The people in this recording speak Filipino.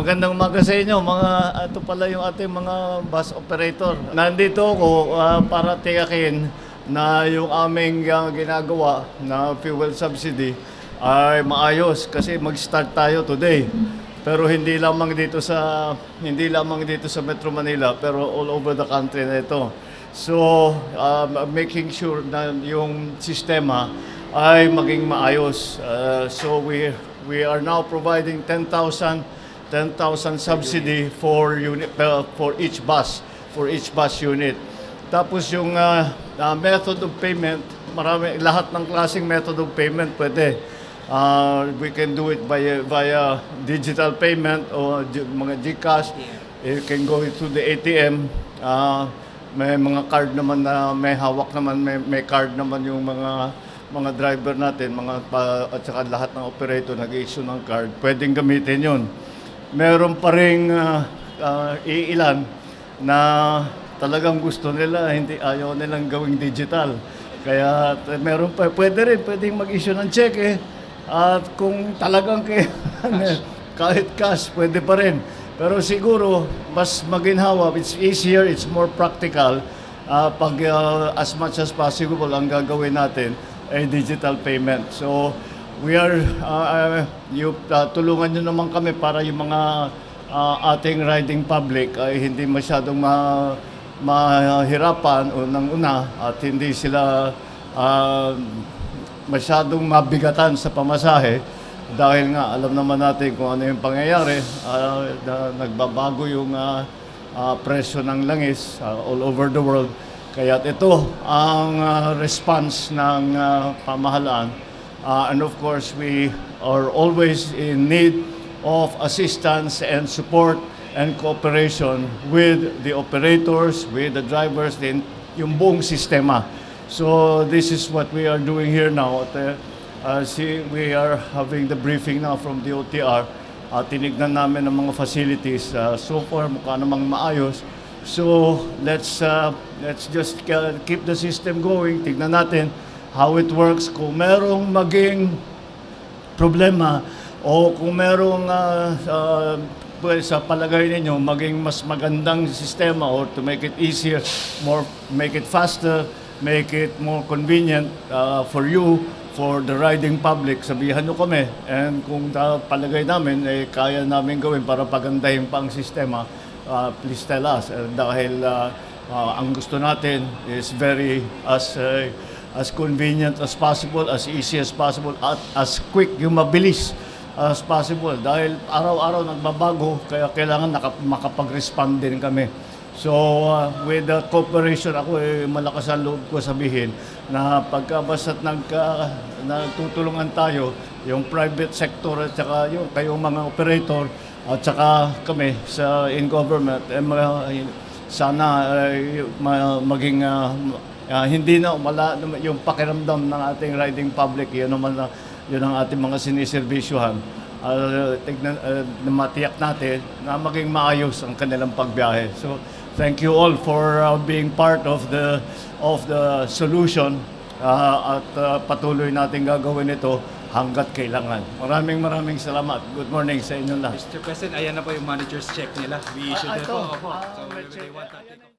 Magandang umaga sa inyo, ito pala yung ating mga bus operator. Nandito ako para tiyakin na yung aming ginagawa na fuel subsidy ay maayos kasi mag-start tayo today. Pero hindi lamang dito sa Metro Manila, pero all over the country na ito. So, making sure na yung sistema ay maging maayos. So we are now providing 10,000 subsidy for each bus unit. Tapos yung method of payment, lahat ng klaseng method of payment pwede. We can do it via digital payment o mga GCash. You can go to the ATM. May mga card naman na may hawak naman, may card naman yung mga driver natin, at saka lahat ng operator nag-issue ng card. Pwedeng gamitin yun. Meron pa ring iilan na talagang gusto nila, ayaw nilang gawing digital. Kaya pwedeng mag-issue ng cheque. At kung talagang kahit cash, pwede pa rin. Pero siguro, mas maginhawa, it's easier, it's more practical. Pag as much as possible, ang gagawin natin ay digital payment. So, tulungan nyo naman kami para yung mga ating riding public ay hindi masyadong mahirapan unang-una at hindi sila masyadong mabigatan sa pamasahe dahil nga alam naman natin kung ano yung pangyayari. Nagbabago yung presyo ng langis all over the world. Kaya ito ang response ng pamahalaan. And of course, we are always in need of assistance and support and cooperation with the operators, with the drivers, yung buong sistema. So this is what we are doing here now. We are having the briefing now from the OTR. Tinignan namin ang mga facilities. So far, mukha namang maayos. So let's just keep the system going. Tignan natin how it works. Kung merong maging problema o kung merong sa palagay ninyo maging mas magandang sistema or to make it easier, make it faster, make it more convenient for you, for the riding public, sabihan nyo kami. And kung palagay namin, kaya namin gawin para pagandahin pa ang sistema, please tell us. Dahil ang gusto natin is as convenient as possible, as easy as possible, at as quick, yung mabilis as possible. Dahil araw-araw nagbabago, kaya kailangan makapag-respond din kami. So, with the cooperation, ako malakas ang loob ko sabihin na pagka basta't nagtutulungan tayo, yung private sector at saka yung kayong mga operator at saka kami in government, sana maging hindi na yung pakiramdam ng ating riding public, yun ang ating mga siniservisyohan. Matiyak natin na maging maayos ang kanilang pagbiyahe. So, thank you all for being part of the solution at patuloy natin gagawin ito hanggat kailangan. Maraming salamat. Good morning sa inyo lahat. Mr. President, ayan na po yung manager's check nila. We issued it po. So, let's they check. want that.